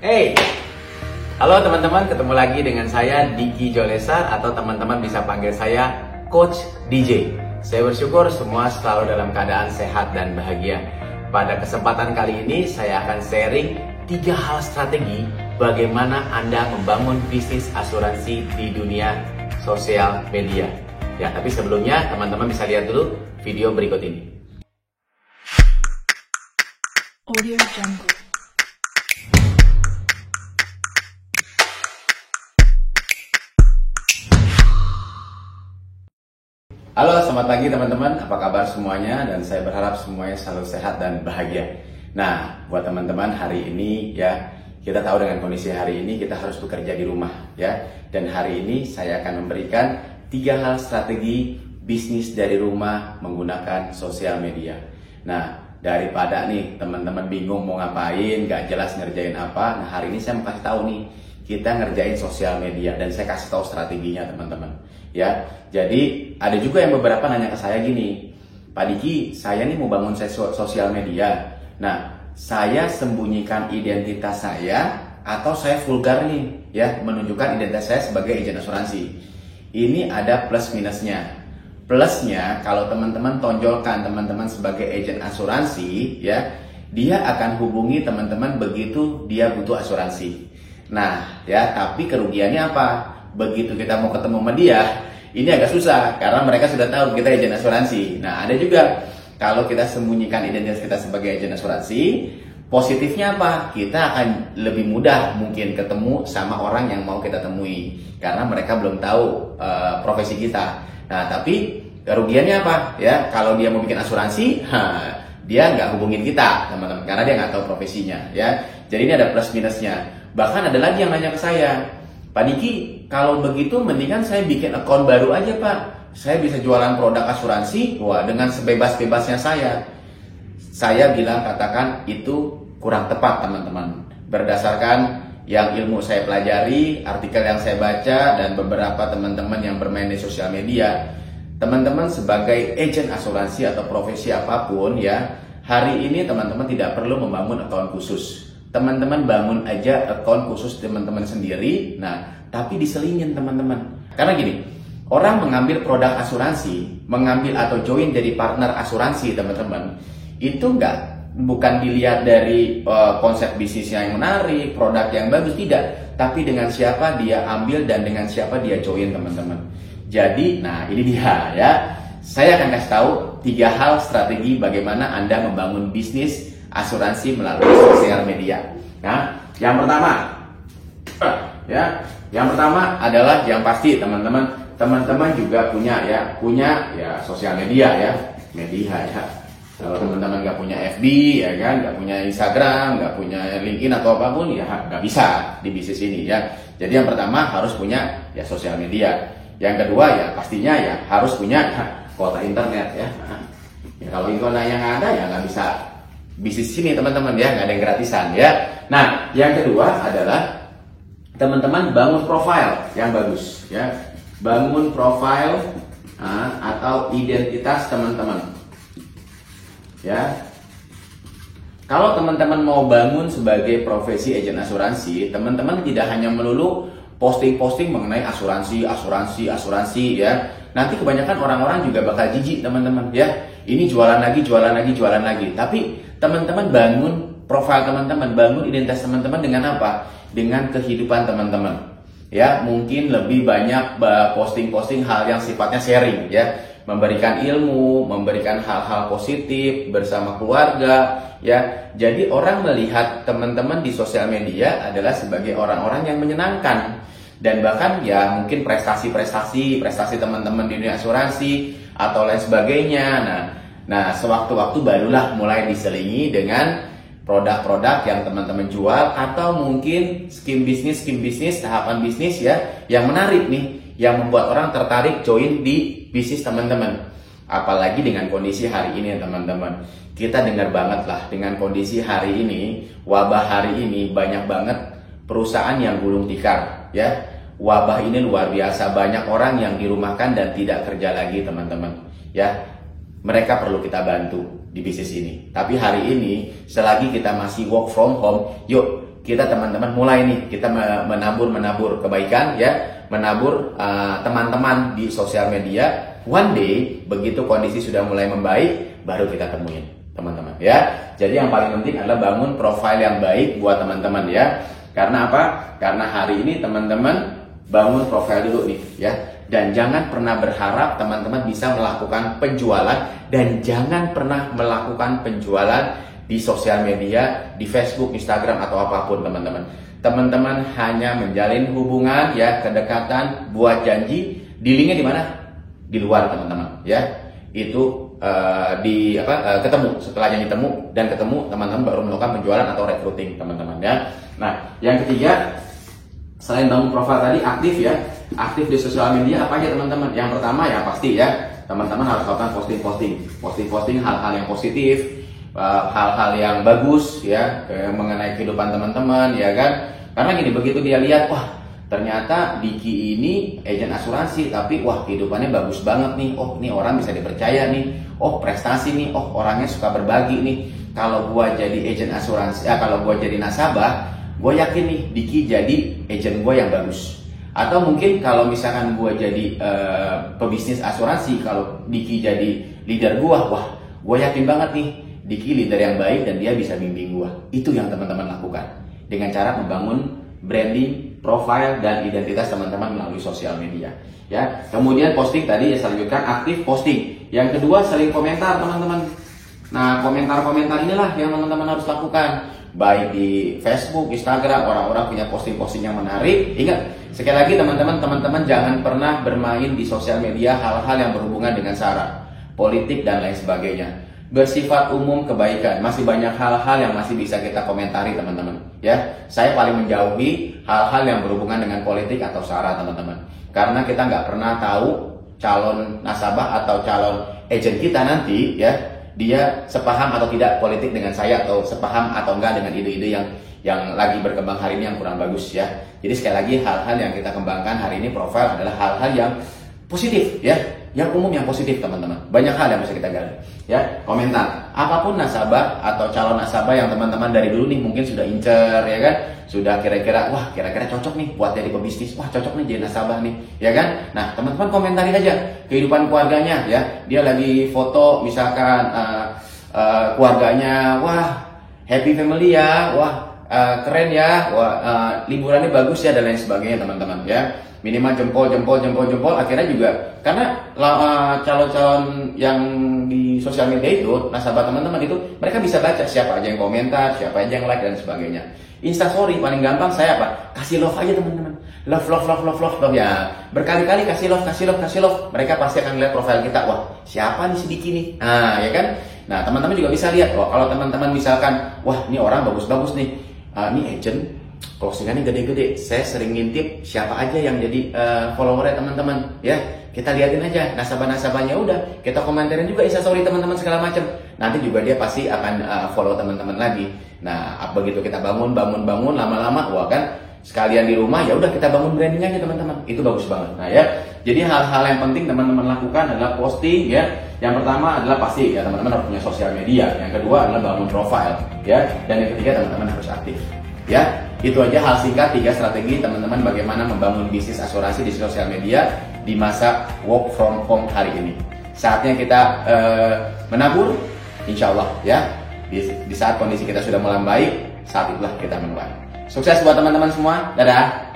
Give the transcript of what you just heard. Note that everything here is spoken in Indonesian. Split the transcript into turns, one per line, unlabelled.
Hey, halo teman-teman, ketemu lagi dengan saya Diki Jolesar atau teman-teman bisa panggil saya Coach DJ. Saya bersyukur semua selalu dalam keadaan sehat dan bahagia. Pada kesempatan kali ini saya akan sharing 3 hal strategi bagaimana Anda membangun bisnis asuransi di dunia sosial media. Ya, tapi sebelumnya teman-teman bisa lihat dulu video berikut ini.
Audio Jungle.
Halo, selamat pagi teman-teman. Apa kabar semuanya? Dan saya berharap semuanya selalu sehat dan bahagia. Nah, buat teman-teman hari ini ya, kita tahu dengan kondisi hari ini kita harus bekerja di rumah ya. Dan hari ini saya akan memberikan 3 hal strategi bisnis dari rumah menggunakan sosial media. Nah, daripada nih teman-teman bingung mau ngapain, gak jelas ngerjain apa. Nah, hari ini saya mau kasih tahu nih, kita ngerjain sosial media dan saya kasih tahu strateginya teman-teman. Ya, jadi ada juga yang beberapa nanya ke saya gini, Pak Diki, saya nih mau bangun sosial media. Nah, saya sembunyikan identitas saya atau saya vulgar nih, ya, menunjukkan identitas saya sebagai agen asuransi. Ini ada plus minusnya. Plusnya, kalau teman-teman tonjolkan teman-teman sebagai agen asuransi, ya, dia akan hubungi teman-teman begitu dia butuh asuransi. Nah, ya, tapi kerugiannya apa? Begitu kita mau ketemu sama dia, ini agak susah karena mereka sudah tahu kita agen asuransi. Nah, ada juga kalau kita sembunyikan identitas kita sebagai agen asuransi, positifnya apa? Kita akan lebih mudah mungkin ketemu sama orang yang mau kita temui karena mereka belum tahu profesi kita. Nah, tapi kerugiannya apa? Ya, kalau dia mau bikin asuransi, dia nggak hubungin kita, teman-teman, karena dia nggak tahu profesinya. Ya, jadi ini ada plus minusnya. Bahkan ada lagi yang nanya ke saya, Pak Diki, kalau begitu mendingan saya bikin akun baru aja Pak. Saya bisa jualan produk asuransi, wah, dengan sebebas-bebasnya saya. Saya bilang katakan itu kurang tepat teman-teman. Berdasarkan yang ilmu saya pelajari, artikel yang saya baca, dan beberapa teman-teman yang bermain di sosial media, teman-teman sebagai agen asuransi atau profesi apapun ya, hari ini teman-teman tidak perlu membangun akun khusus. Teman-teman bangun aja akun khusus teman-teman sendiri. Nah, tapi diselingin teman-teman. Karena gini, orang mengambil produk asuransi, mengambil atau join jadi partner asuransi teman-teman, itu bukan dilihat dari konsep bisnisnya yang menarik, produk yang bagus, tidak. Tapi dengan siapa dia ambil dan dengan siapa dia join teman-teman. Jadi, nah ini dia ya. Saya akan kasih tahu 3 hal strategi bagaimana Anda membangun bisnis asuransi melalui sosial media. Nah, yang pertama adalah yang pasti teman-teman juga punya sosial media ya. Kalau teman-teman nggak punya FB ya kan, nggak punya Instagram, nggak punya LinkedIn atau apapun ya nggak bisa di bisnis ini ya. Jadi yang pertama harus punya ya sosial media. Yang kedua ya pastinya ya harus punya kuota internet ya. Ya kalau internet yang ada ya nggak bisa bisnis ini teman-teman ya, nggak ada yang gratisan ya. Nah, yang kedua adalah teman-teman bangun profil yang bagus ya. Bangun profil atau identitas teman-teman ya. Kalau teman-teman mau bangun sebagai profesi agen asuransi, teman-teman tidak hanya melulu posting-posting mengenai asuransi ya. Nanti kebanyakan orang-orang juga bakal jijik teman-teman ya. Ini jualan lagi. Tapi teman-teman bangun profil teman-teman, bangun identitas teman-teman dengan apa? Dengan kehidupan teman-teman. Ya, mungkin lebih banyak posting-posting hal yang sifatnya sharing ya, memberikan ilmu, memberikan hal-hal positif bersama keluarga ya. Jadi orang melihat teman-teman di sosial media adalah sebagai orang-orang yang menyenangkan. Dan bahkan ya mungkin prestasi teman-teman di dunia asuransi atau lain sebagainya. Nah, sewaktu-waktu barulah mulai diselingi dengan produk-produk yang teman-teman jual atau mungkin skim bisnis, tahapan bisnis ya yang menarik nih, yang membuat orang tertarik join di bisnis teman-teman. Apalagi dengan kondisi hari ini ya teman-teman. Kita dengar banget lah dengan kondisi hari ini, wabah hari ini banyak banget perusahaan yang gulung tikar ya. Wabah ini luar biasa, banyak orang yang dirumahkan dan tidak kerja lagi teman-teman ya. Mereka perlu kita bantu di bisnis ini. Tapi hari ini selagi kita masih work from home, yuk kita teman-teman mulai nih, kita menabur kebaikan ya, menabur teman-teman di sosial media. One day begitu kondisi sudah mulai membaik, baru kita temuin teman-teman ya. Jadi yang paling penting adalah bangun profil yang baik buat teman-teman ya. Karena apa? Karena hari ini teman-teman bangun profil dulu nih ya. Dan jangan pernah berharap teman-teman bisa melakukan penjualan, dan jangan pernah melakukan penjualan di sosial media, di Facebook, Instagram atau apapun teman-teman. Teman-teman hanya menjalin hubungan ya, kedekatan, buat janji, dealingnya di mana? Di luar teman-teman ya. Itu ketemu, setelah janji ketemu teman-teman baru melakukan penjualan atau recruiting teman-teman ya. Nah, yang ketiga, selain bangun profil tadi, aktif ya. Aktif di sosial media apa aja teman-teman? Yang pertama ya pasti ya, teman-teman harus lakukan posting hal-hal yang positif, hal-hal yang bagus ya, mengenai kehidupan teman-teman ya kan. Karena gini, begitu dia lihat, wah ternyata Diki ini agen asuransi, tapi wah kehidupannya bagus banget nih, oh ini orang bisa dipercaya nih, oh prestasi nih, oh orangnya suka berbagi nih. Kalau gua jadi agen asuransi, kalau gua jadi nasabah, gue yakin nih Diki jadi agent gue yang bagus. Atau mungkin kalau misalkan gue jadi pebisnis asuransi, kalau Diki jadi leader gue, wah gue yakin banget nih Diki leader yang baik dan dia bisa bimbing gue. Itu yang teman-teman lakukan dengan cara membangun branding, profile dan identitas teman-teman melalui sosial media ya. Kemudian posting tadi ya, selanjutkan aktif posting. Yang kedua, sering komentar teman-teman. Nah, komentar-komentar inilah yang teman-teman harus lakukan, baik di Facebook, Instagram, orang-orang punya posting-posting yang menarik. Ingat, sekali lagi teman-teman jangan pernah bermain di sosial media hal-hal yang berhubungan dengan sara, politik dan lain sebagainya. Bersifat umum kebaikan, masih banyak hal-hal yang masih bisa kita komentari teman-teman ya. Saya paling menjauhi hal-hal yang berhubungan dengan politik atau sara teman-teman, karena kita nggak pernah tahu calon nasabah atau calon agent kita nanti ya, dia sepaham atau tidak politik dengan saya, atau sepaham atau enggak dengan ide-ide yang lagi berkembang hari ini yang kurang bagus ya. Jadi sekali lagi, hal-hal yang kita kembangkan hari ini profile adalah hal-hal yang positif ya, yang umum, yang positif teman-teman. Banyak hal yang bisa kita gali ya. Komentar apapun nasabah atau calon nasabah yang teman-teman dari dulu nih mungkin sudah incer ya kan, sudah kira-kira cocok nih buat jadi pebisnis, wah cocok nih jadi nasabah nih ya kan. Nah teman-teman komentarin aja kehidupan keluarganya ya, dia lagi foto misalkan keluarganya, wah happy family ya, wah keren ya, wah liburannya bagus ya dan lain sebagainya teman-teman ya. Minimal jempol, akhirnya juga karena calon-calon yang di sosial media itu, nasabah teman-teman itu, mereka bisa baca siapa aja yang komentar, siapa aja yang like dan sebagainya. Instastory paling gampang saya apa? Kasih love aja teman-teman. Love ya. Berkali-kali kasih love. Mereka pasti akan lihat profil kita. Wah, siapa nih si Diki nih? Nah, ya kan? Nah, teman-teman juga bisa lihat. Wah, kalau teman-teman misalkan, wah, ini orang bagus-bagus nih. Ini agent closingannya gede-gede. Saya sering ngintip siapa aja yang jadi followernya teman-teman, ya. Kita liatin aja nasabah-nasabahnya, udah kita komentarin juga instastory teman-teman segala macam. Nanti juga dia pasti akan follow teman-teman lagi. Nah, begitu kita bangun lama-lama, wah kan sekalian di rumah ya udah kita bangun branding aja teman-teman. Itu bagus banget. Nah ya, jadi hal-hal yang penting teman-teman lakukan adalah posting ya. Yang pertama adalah pasti ya teman-teman harus punya sosial media. Yang kedua adalah bangun profile ya. Dan yang ketiga teman-teman harus aktif. Ya, itu aja hal singkat 3 strategi teman-teman bagaimana membangun bisnis asuransi di sosial media di masa work from home hari ini. Saatnya kita menabur, insya Allah ya. Di saat kondisi kita sudah mulai baik, saat itulah kita menuai. Sukses buat teman-teman semua, dadah.